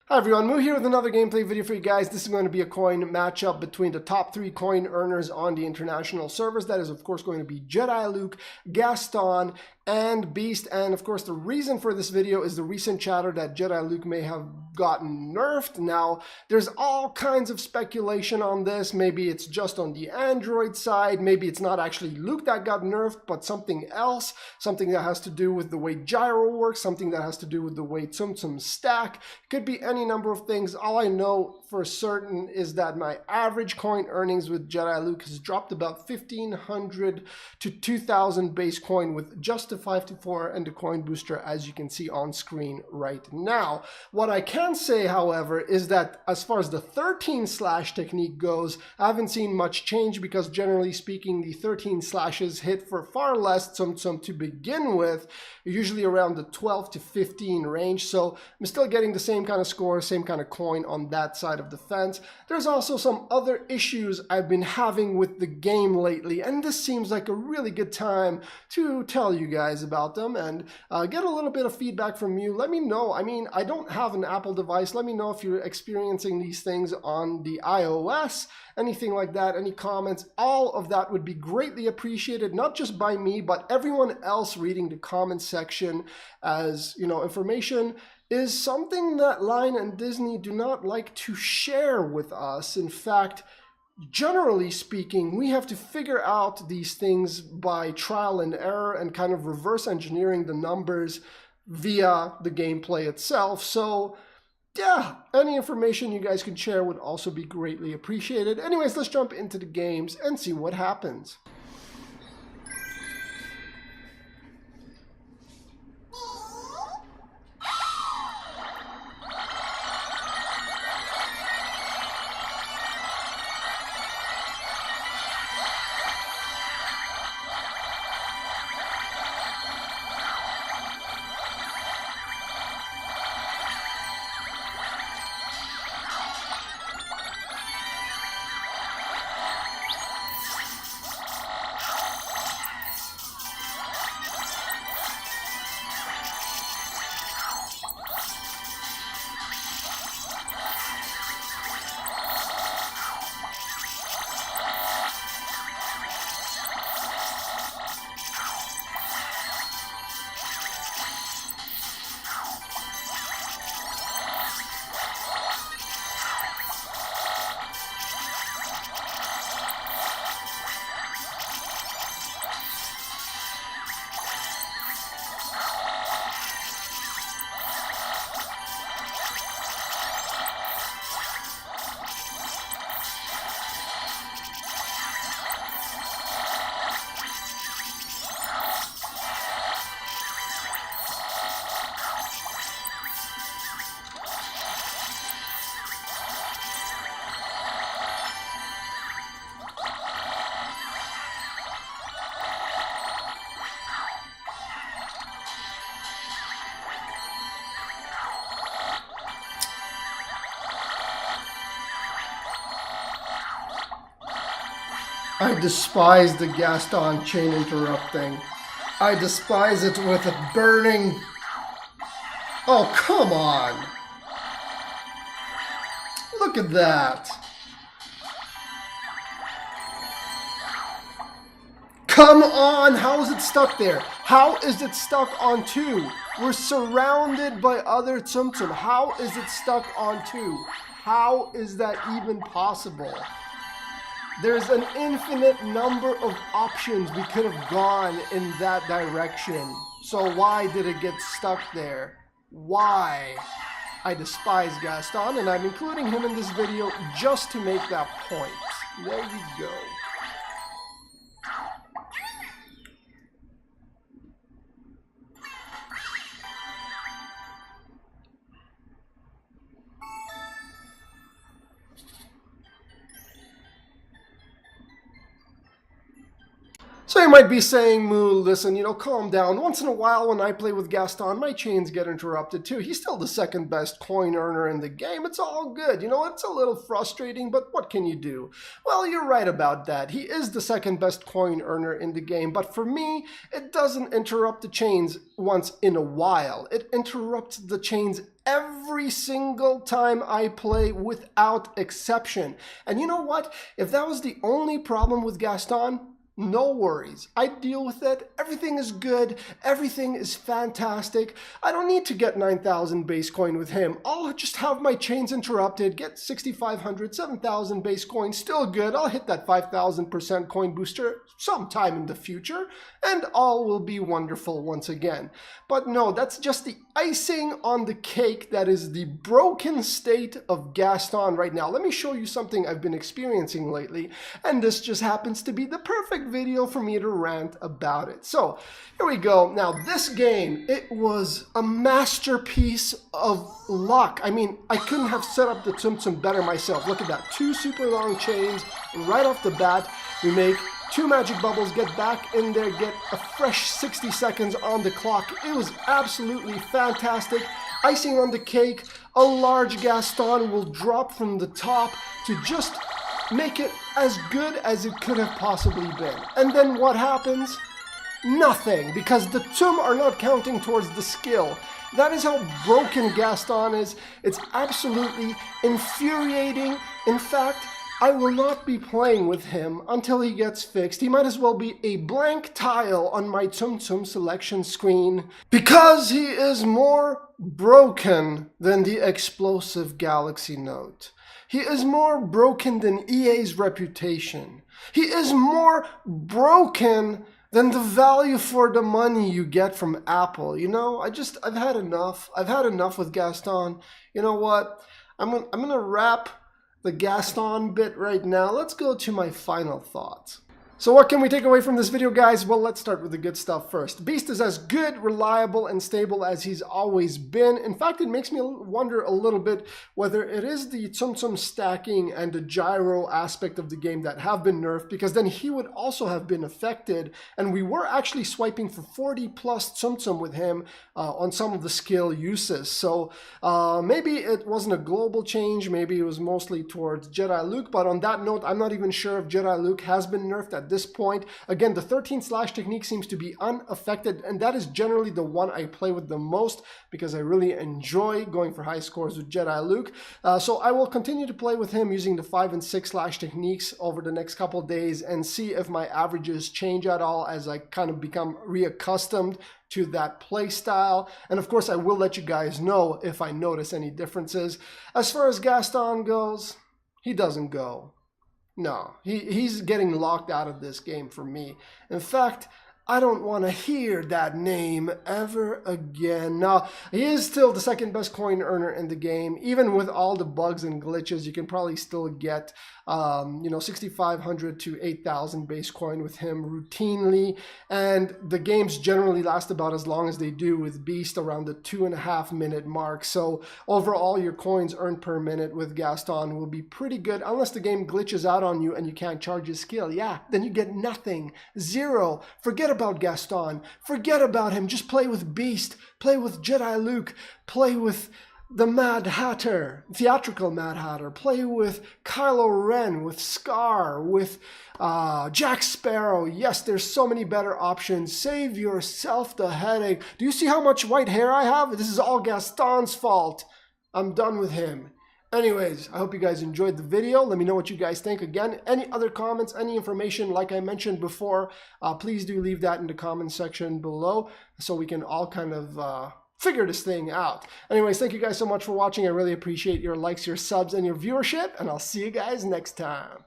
Hi everyone, Moo here with another gameplay video for you guys. This is going to be a coin matchup between the top 3 coin earners on the international servers. That is of course going to be Jedi Luke, Gaston, and Beast. And of course the reason for this video is the recent chatter that Jedi Luke may have gotten nerfed. Now there's all kinds of speculation on this. Maybe it's just on the Android side, maybe it's not actually Luke that got nerfed, but something else, something that has to do with the way gyro works, something that has to do with the way Tsum Tsum stack. It could be any number of things. All I know for certain is that my average coin earnings with Jedi Luke has dropped about 1,500 to 2,000 base coin with just the 5-4 and the coin booster, as you can see on screen right now. What I can say, however, is that as far as the 13 slash technique goes, I haven't seen much change because generally speaking, the 13 slashes hit for far less Tsum Tsum to begin with, usually around the 12 to 15 range. So I'm still getting the same kind of score, same kind of coin on that side of the fence. There's also some other issues I've been having with the game lately, and this seems like a really good time to tell you guys about them and get a little bit of feedback from you. Let me know. I mean, I don't have an Apple device. Let me know if you're experiencing these things on the iOS, anything like that, any comments. All of that would be greatly appreciated, not just by me, but everyone else reading the comment section, as you know, information is something that Line and Disney do not like to share with us. In fact, generally speaking, we have to figure out these things by trial and error and kind of reverse engineering the numbers via the gameplay itself. So yeah, any information you guys can share would also be greatly appreciated. Anyways, let's jump into the games and see what happens. I despise the Gaston chain interrupting. I despise it with a burning... Oh, come on! Look at that! Come on! How is it stuck there? How is it stuck on 2? We're surrounded by other Tsum Tsum. How is it stuck on 2? How is that even possible? There's an infinite number of options we could have gone in that direction. So why did it get stuck there? Why? I despise Gaston, and I'm including him in this video just to make that point. There you go. So you might be saying, Moo, listen, calm down. Once in a while when I play with Gaston, my chains get interrupted too. He's still the second best coin earner in the game. It's all good. It's a little frustrating, but what can you do? Well, you're right about that. He is the second best coin earner in the game, but for me, it doesn't interrupt the chains once in a while. It interrupts the chains every single time I play without exception. And you know what? If that was the only problem with Gaston, no worries. I deal with it. Everything is good. Everything is fantastic. I don't need to get 9,000 base coin with him. I'll just have my chains interrupted, get 6,500, 7,000 base coin, still good. I'll hit that 5,000% coin booster sometime in the future, and all will be wonderful once again. But no, that's just the icing on the cake. That is the broken state of Gaston right now. Let me show you something I've been experiencing lately, and this just happens to be the perfect video for me to rant about it. So here we go. Now this game, it was a masterpiece of luck. I mean, I couldn't have set up the Tsum Tsum better myself. Look at that, 2 super long chains right off the bat. We make 2 magic bubbles, get back in there, get a fresh 60 seconds on the clock. It was absolutely fantastic. Icing on the cake, a large Gaston will drop from the top to just make it as good as it could have possibly been. And then what happens? Nothing, because the Tsum are not counting towards the skill. That is how broken Gaston is. It's absolutely infuriating. In fact, I will not be playing with him until he gets fixed. He might as well be a blank tile on my Tsum Tsum selection screen, because he is more broken than the explosive Galaxy Note. He is more broken than EA's reputation. He is more broken than the value for the money you get from Apple. I've had enough. I've had enough with Gaston. You know what? I'm gonna wrap the Gaston bit right now. Let's go to my final thoughts. So what can we take away from this video, guys? Well, let's start with the good stuff first. Beast is as good, reliable, and stable as he's always been. In fact, it makes me wonder a little bit whether it is the Tsum Tsum stacking and the gyro aspect of the game that have been nerfed, because then he would also have been affected, and we were actually swiping for 40 plus Tsum Tsum with him on some of the skill uses. So maybe it wasn't a global change, maybe it was mostly towards Jedi Luke, but on that note, I'm not even sure if Jedi Luke has been nerfed at this point. Again, the 13 slash technique seems to be unaffected, and that is generally the one I play with the most because I really enjoy going for high scores with Jedi Luke. So I will continue to play with him using the 5 and 6 slash techniques over the next couple days and see if my averages change at all as I kind of become reaccustomed to that play style. And of course, I will let you guys know if I notice any differences. As far as Gaston goes, he doesn't go. No, he's getting locked out of this game for me. In fact, I don't want to hear that name ever again. Now, he is still the second best coin earner in the game. Even with all the bugs and glitches, you can probably still get 6,500 to 8,000 base coin with him routinely. And the games generally last about as long as they do with Beast, around the 2.5 minute mark. So overall, your coins earned per minute with Gaston will be pretty good, unless the game glitches out on you and you can't charge his skill. Yeah, then you get nothing. 0. Forget about Gaston. Forget about him. Just play with Beast. Play with Jedi Luke. Play with the Mad Hatter, theatrical Mad Hatter. Play with Kylo Ren, with Scar, with Jack Sparrow. Yes, there's so many better options. Save yourself the headache. Do you see how much white hair I have? This is all Gaston's fault. I'm done with him. Anyways, I hope you guys enjoyed the video. Let me know what you guys think. Again, any other comments, any information, like I mentioned before, please do leave that in the comment section below so we can all kind of figure this thing out. Anyways, thank you guys so much for watching. I really appreciate your likes, your subs, and your viewership, and I'll see you guys next time.